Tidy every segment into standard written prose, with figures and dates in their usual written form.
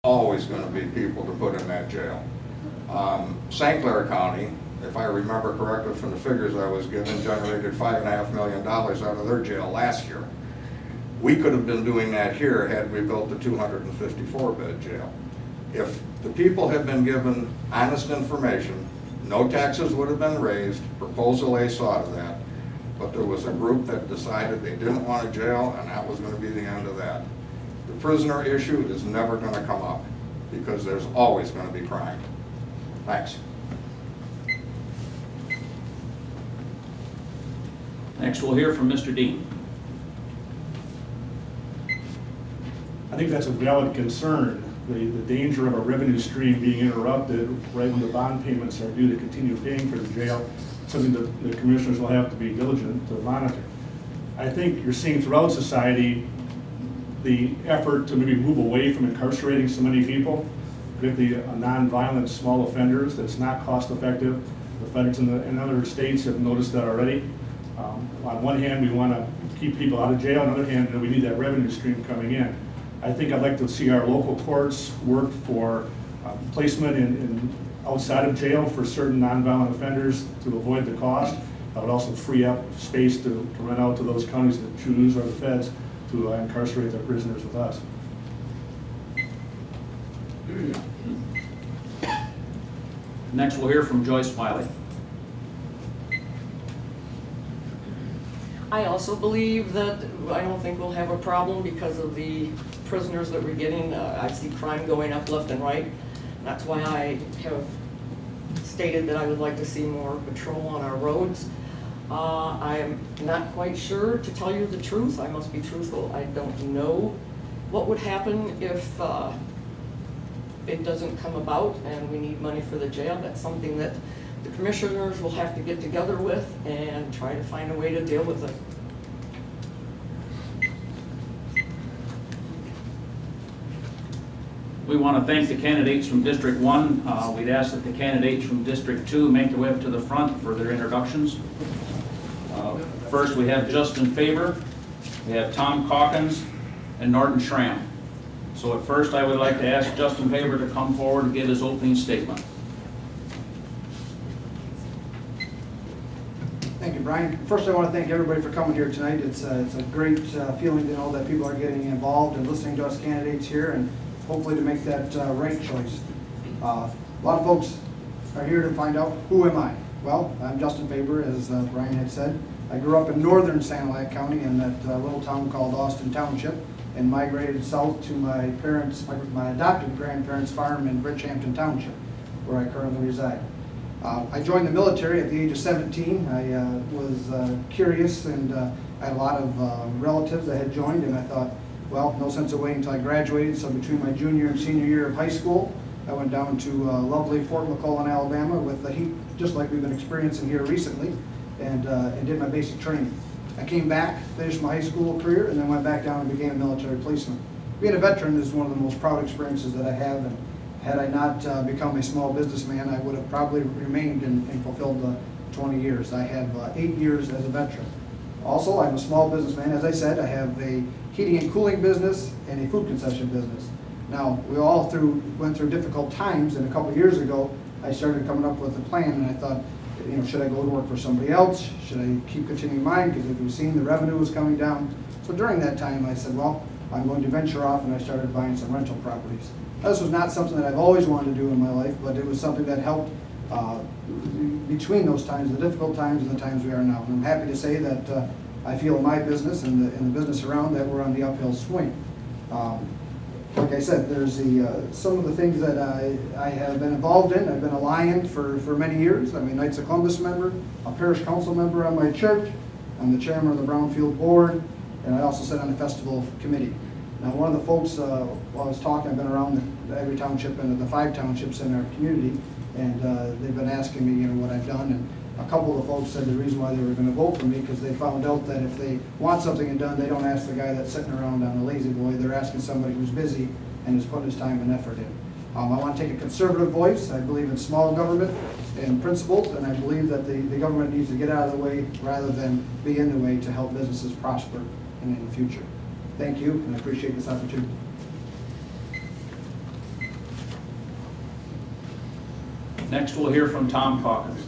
always going to be people to put in that jail. St. Clair County, if I remember correctly from the figures I was given, generated $5.5 million out of their jail last year. We could have been doing that here had we built the 254-bed jail. If the people had been given honest information, no taxes would have been raised. Proposal A saw to that. But there was a group that decided they didn't want a jail, and that was going to be the end of that. The prisoner issue is never going to come up because there's always going to be crime. Thanks. Next, we'll hear from Mr. Dean. I think that's a valid concern. The danger of a revenue stream being interrupted right when the bond payments are due to continue paying for the jail, something that the commissioners will have to be diligent to monitor. I think you're seeing throughout society the effort to maybe move away from incarcerating so many people, particularly non-violent small offenders. That's not cost effective. The feds in other states have noticed that already. On one hand, we want to keep people out of jail. On the other hand, we need that revenue stream coming in. I think I'd like to see our local courts work for placement in outside of jail for certain nonviolent offenders to avoid the cost. That would also free up space to rent out to those counties that choose, or the feds, to incarcerate their prisoners with us. Next, we'll hear from Joyce Wiley. I also believe that I don't think we'll have a problem because of the prisoners that we're getting. I see crime going up left and right. That's why I have stated that I would like to see more patrol on our roads. I am not quite sure, to tell you the truth. I must be truthful. I don't know what would happen if it doesn't come about and we need money for the jail. That's something that the commissioners will have to get together with and try to find a way to deal with it. We want to thank the candidates from District 1. We'd ask that the candidates from District 2 make their way up to the front for their introductions. First, we have Justin Faber, we have Tom Calkins, and Norton Schramm. So at first, I would like to ask Justin Faber to come forward and give his opening statement. Thank you, Brian. First, I want to thank everybody for coming here tonight. It's a great feeling to know that people are getting involved and listening to us candidates here, and hopefully to make that right choice. A lot of folks are here to find out, who am I? Well, I'm Justin Faber, as Brian had said. I grew up in northern Sanilac County in that little town called Austin Township, and migrated south to my adopted grandparents' farm in Bridgehampton Township, where I currently reside. I joined the military at the age of 17. I was curious, and I had a lot of relatives that had joined, and I thought, well, no sense of waiting until I graduated. So between my junior and senior year of high school, I went down to lovely Fort McClellan, Alabama, with the heat just like we've been experiencing here recently, and did my basic training. I came back, finished my high school career, and then went back down and became a military policeman. Being a veteran is one of the most proud experiences that I have, and had I not become a small businessman, I would have probably remained and fulfilled the 20 years. I have 8 years as a veteran. Also, I'm a small businessman. As I said, I have a heating and cooling business and a food concession business. Now, we all went through difficult times, and a couple of years ago, I started coming up with a plan, and I thought, should I go to work for somebody else? Should I keep continuing mine? Because if we've seen the revenue was coming down. So during that time, I said, well, I'm going to venture off, and I started buying some rental properties. This was not something that I've always wanted to do in my life, but it was something that helped between those times, the difficult times and the times we are now. And I'm happy to say that I feel in my business and the business around that we're on the uphill swing. Like I said, there's some of the things that I have been involved in. I've been a Lion for many years. I'm a Knights of Columbus member, a parish council member on my church. I'm the chairman of the Brownfield board, and I also sit on the festival committee. Now, one of the folks, while I was talking, I've been around every township and the 5 townships in our community, and they've been asking me, what I've done. And a couple of the folks said the reason why they were going to vote for me because they found out that if they want something done, they don't ask the guy that's sitting around on a lazy boy. They're asking somebody who's busy and is putting his time and effort in. I want to take a conservative voice. I believe in small government and principles, and I believe that the government needs to get out of the way rather than be in the way to help businesses prosper in the future. Thank you, and I appreciate this opportunity. Next, we'll hear from Tom Calkins.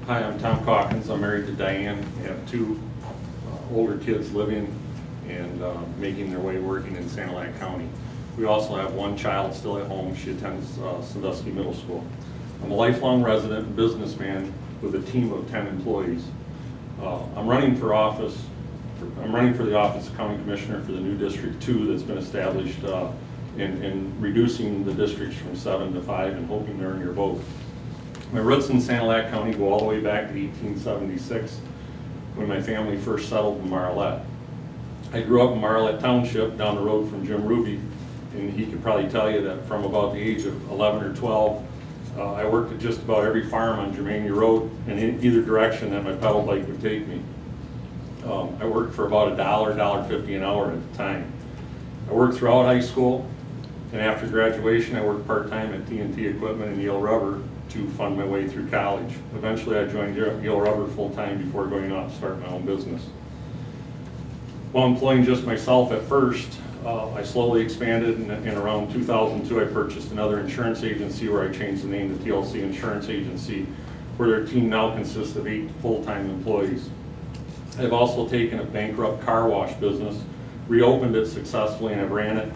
Hi, I'm Tom Calkins. I'm married to Diane. I have two older kids living and making their way working in Sanilac County. We also have one child still at home. She attends Sandusky Middle School. I'm a lifelong resident and businessman with a team of 10 employees. I'm running for the office of County Commissioner for the new District 2 that's been established in reducing the districts from 7 to 5 and hoping to earn your vote. My roots in Sanilac County go all the way back to 1876 when my family first settled in Marlette. I grew up in Marlette Township down the road from Jim Ruby, and he could probably tell you that from about the age of 11 or 12, I worked at just about every farm on Germania Road in either direction that my pedal bike would take me. I worked for about $1.50 an hour at the time. I worked throughout high school, and after graduation I worked part-time at T&T Equipment and Yale Rubber to fund my way through college. Eventually I joined Yale Rubber full-time before going out to start my own business. While employing just myself at first, I slowly expanded, and in around 2002 I purchased another insurance agency where I changed the name to TLC Insurance Agency, where their team now consists of 8 full-time employees. I've also taken a bankrupt car wash business, reopened it successfully, and I've ran it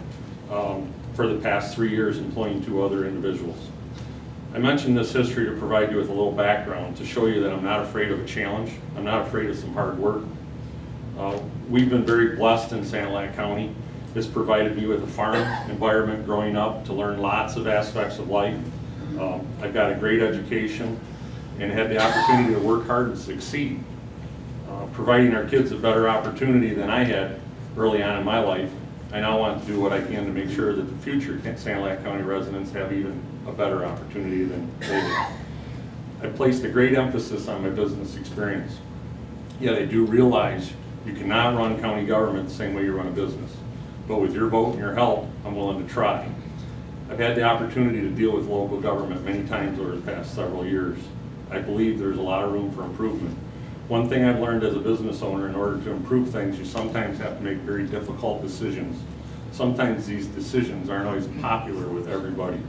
for the past 3 years, employing 2 other individuals. I mentioned this history to provide you with a little background to show you that I'm not afraid of a challenge. I'm not afraid of some hard work. We've been very blessed in Sanilac County. It's provided me with a farm environment growing up to learn lots of aspects of life. I've got a great education and had the opportunity to work hard and succeed. Providing our kids a better opportunity than I had early on in my life, I now want to do what I can to make sure that the future Sanilac County residents have even a better opportunity than they did. I placed a great emphasis on my business experience. Yet I do realize you cannot run county government the same way you run a business. But with your vote and your help, I'm willing to try. I've had the opportunity to deal with local government many times over the past several years. I believe there's a lot of room for improvement. One thing I've learned as a business owner, in order to improve things, you sometimes have to make very difficult decisions. Sometimes these decisions aren't always popular with everybody.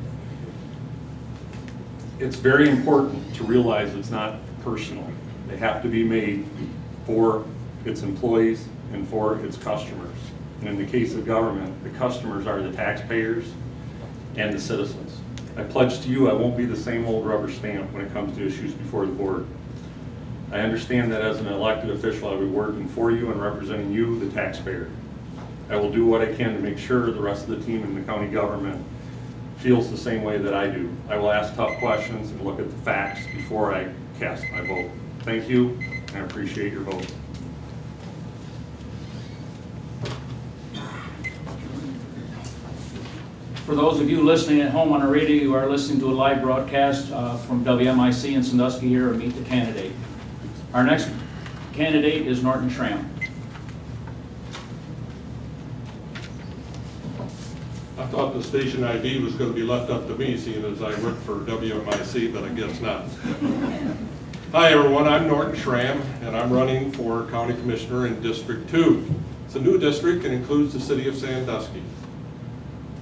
It's very important to realize it's not personal. They have to be made for its employees and for its customers. And in the case of government, the customers are the taxpayers and the citizens. I pledge to you I won't be the same old rubber stamp when it comes to issues before the board. I understand that as an elected official, I'll be working for you and representing you, the taxpayer. I will do what I can to make sure the rest of the team in the county government feels the same way that I do. I will ask tough questions and look at the facts before I cast my vote. Thank you, and I appreciate your vote. For those of you listening at home on the radio, you are listening to a live broadcast from WMIC in Sandusky here at Meet the Candidate. Our next candidate is Norton Schramm. I thought the station ID was going to be left up to me, seeing as I work for WMIC, but I guess not. Hi everyone, I'm Norton Schramm, and I'm running for County Commissioner in District 2. It's a new district and includes the city of Sandusky.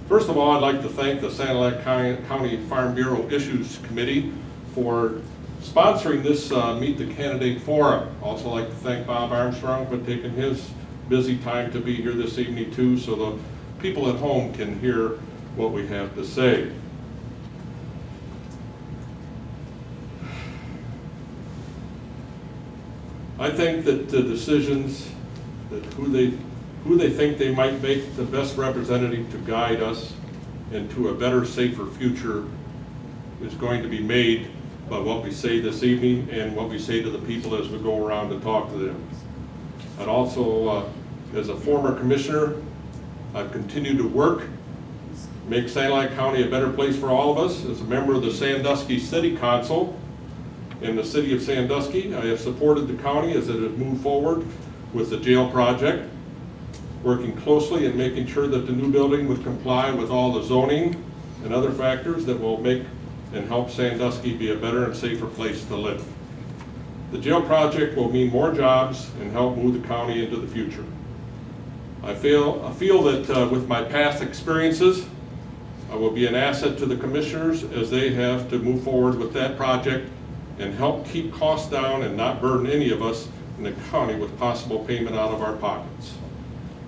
First of all, I'd like to thank the Sanilac County Farm Bureau Issues Committee for sponsoring this Meet the Candidate Forum. Also like to thank Bob Armstrong for taking his busy time to be here this evening too, so the people at home can hear what we have to say. I think that the decisions, that who they think they might make the best representative to guide us into a better, safer future is going to be made by what we say this evening and what we say to the people as we go around and talk to them. And also, as a former commissioner, I've continued to work, make Sanilac County a better place for all of us. As a member of the Sandusky City Council in the city of Sandusky, I have supported the county as it has moved forward with the jail project, working closely and making sure that the new building would comply with all the zoning and other factors that will make and help Sandusky be a better and safer place to live. The jail project will mean more jobs and help move the county into the future. I feel that with my past experiences, I will be an asset to the commissioners as they have to move forward with that project and help keep costs down and not burden any of us in the county with possible payment out of our pockets.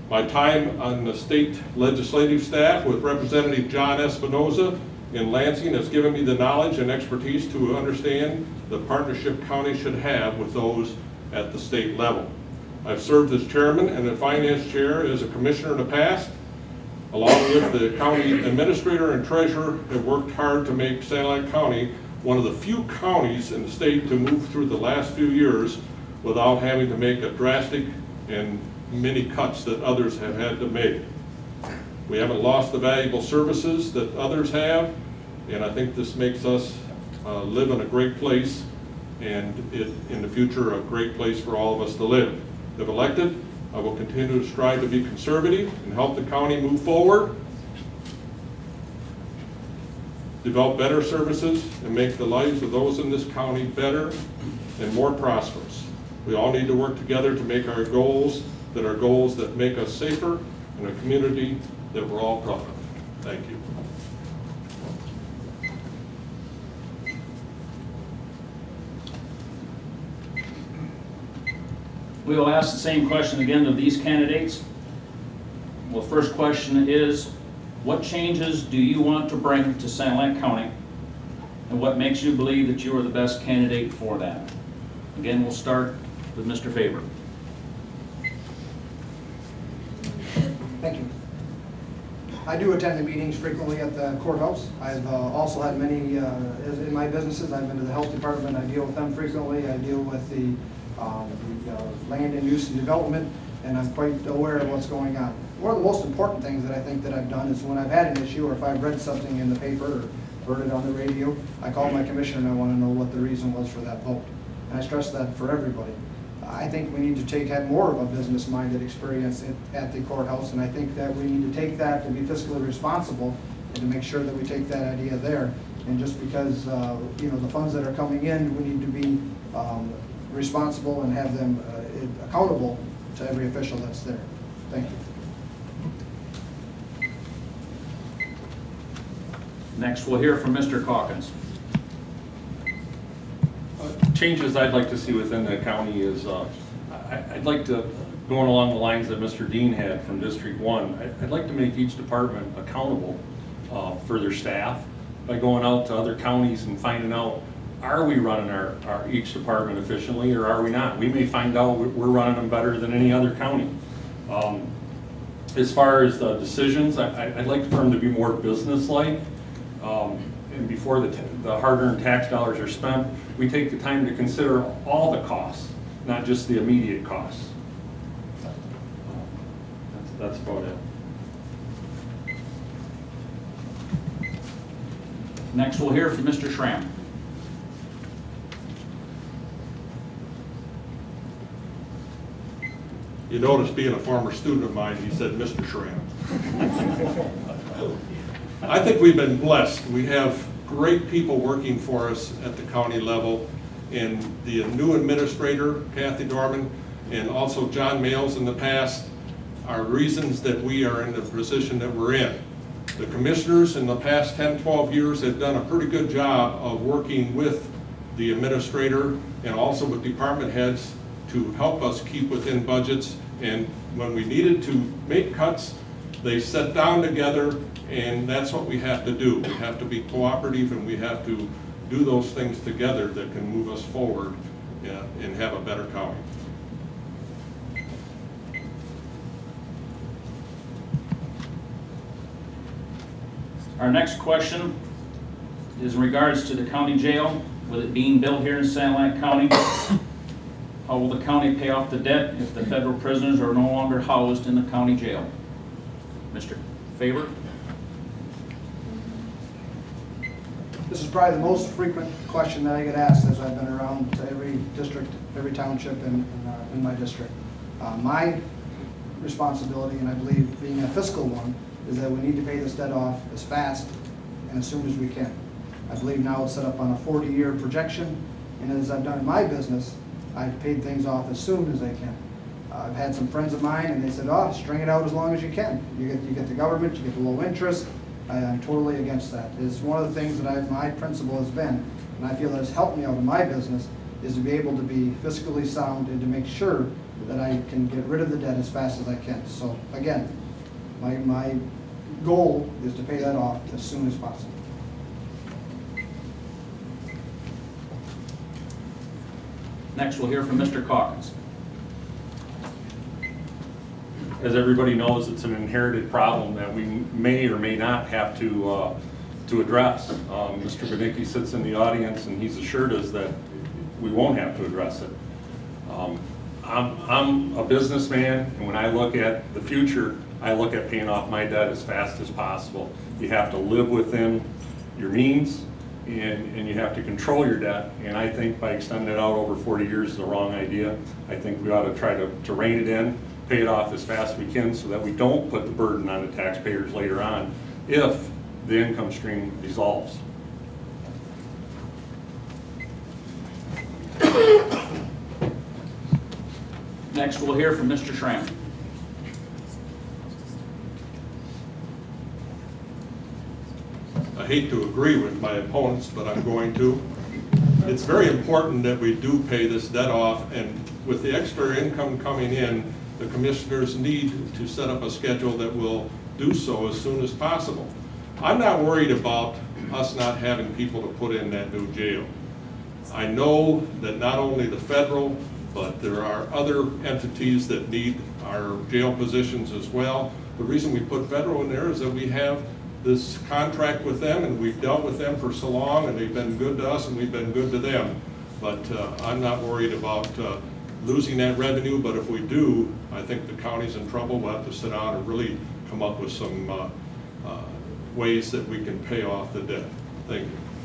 My time on the state legislative staff with Representative John Espinoza in Lansing has given me the knowledge and expertise to understand the partnership county should have with those at the state level. I've served as chairman and a finance chair as a commissioner in the past, along with the county administrator and treasurer, have worked hard to make Sanilac County one of the few counties in the state to move through the last few years without having to make a drastic and many cuts that others have had to make. We haven't lost the valuable services that others have, and I think this makes us live in a great place, and in the future a great place for all of us to live. If elected, I will continue to strive to be conservative and help the county move forward, develop better services, and make the lives of those in this county better and more prosperous. We all need to work together to make our goals that make us safer and a community that we're all proud of. Thank you. We will ask the same question again of these candidates. Well, first question is, what changes do you want to bring to Sanilac County, and what makes you believe that you are the best candidate for that? Again, we'll start with Mr. Faber. Thank you. I do attend the meetings frequently at the courthouse. I've also had many, in my businesses, I've been to the health department, I deal with them frequently, I deal with the land and use and development, and I'm quite aware of what's going on. One of the most important things that I think that I've done is when I've had an issue, or if I've read something in the paper or heard it on the radio, I call my commissioner and I want to know what the reason was for that vote. And I stress that for everybody. I think we need to have more of a business-minded experience at the courthouse, and I think that we need to take that to be fiscally responsible and to make sure that we take that idea there. And just because the funds that are coming in, we need to be responsible and have them accountable to every official that's there. Thank you. Next, we'll hear from Mr. Calkins. Changes I'd like to see within the county is, I'd like to, going along the lines that Mr. Dean had from District 1, I'd like to make each department accountable for their staff by going out to other counties and finding out, are we running our each department efficiently or are we not? We may find out we're running them better than any other county. As far as the decisions, I'd like for them to be more business-like. And before the hard-earned tax dollars are spent, we take the time to consider all the costs, not just the immediate costs. That's about it. Next, we'll hear from Mr. Schramm. You notice, being a former student of mine, he said Mr. Schramm. I think we've been blessed. We have great people working for us at the county level, and the new administrator, Kathy Dorman, and also John Males in the past are reasons that we are in the position that we're in. The commissioners in the past 10, 12 years have done a pretty good job of working with the administrator and also with department heads to help us keep within budgets, and when we needed to make cuts, they sat down together, and that's what we have to do. We have to be cooperative, and we have to do those things together that can move us forward and have a better county. Our next question is in regards to the county jail. With it being built here in Sanilac County, how will the county pay off the debt if the federal prisoners are no longer housed in the county jail? Mr. Faber? This is probably the most frequent question that I get asked as I've been around to every district, every township in my district. My responsibility, and I believe being a fiscal one, is that we need to pay this debt off as fast and as soon as we can. I believe now it's set up on a 40-year projection, and as I've done in my business, I've paid things off as soon as I can. I've had some friends of mine, and they said, oh, string it out as long as you can. You get the government, you get the low interest. I'm totally against that. It's one of the things that my principle has been, and I feel that has helped me out in my business, is to be able to be fiscally sound and to make sure that I can get rid of the debt as fast as I can. So again, my goal is to pay that off as soon as possible. Next, we'll hear from Mr. Calkins. As everybody knows, it's an inherited problem that we may or may not have to address. Mr. Benicki sits in the audience, and he's assured us that we won't have to address it. I'm a businessman, and when I look at the future, I look at paying off my debt as fast as possible. You have to live within your means, and you have to control your debt, and I think by extending it out over 40 years is the wrong idea. I think we ought to try to rein it in, pay it off as fast as we can so that we don't put the burden on the taxpayers later on if the income stream dissolves. Next, we'll hear from Mr. Schramm. I hate to agree with my opponents, but I'm going to. It's very important that we do pay this debt off, and with the extra income coming in, the commissioners need to set up a schedule that will do so as soon as possible. I'm not worried about us not having people to put in that new jail. I know that not only the federal, but there are other entities that need our jail positions as well. The reason we put federal in there is that we have this contract with them, and we've dealt with them for so long, and they've been good to us, and we've been good to them. But I'm not worried about losing that revenue, but if we do, I think the county's in trouble. We'll have to sit down and really come up with some ways that we can pay off the debt. Thank you.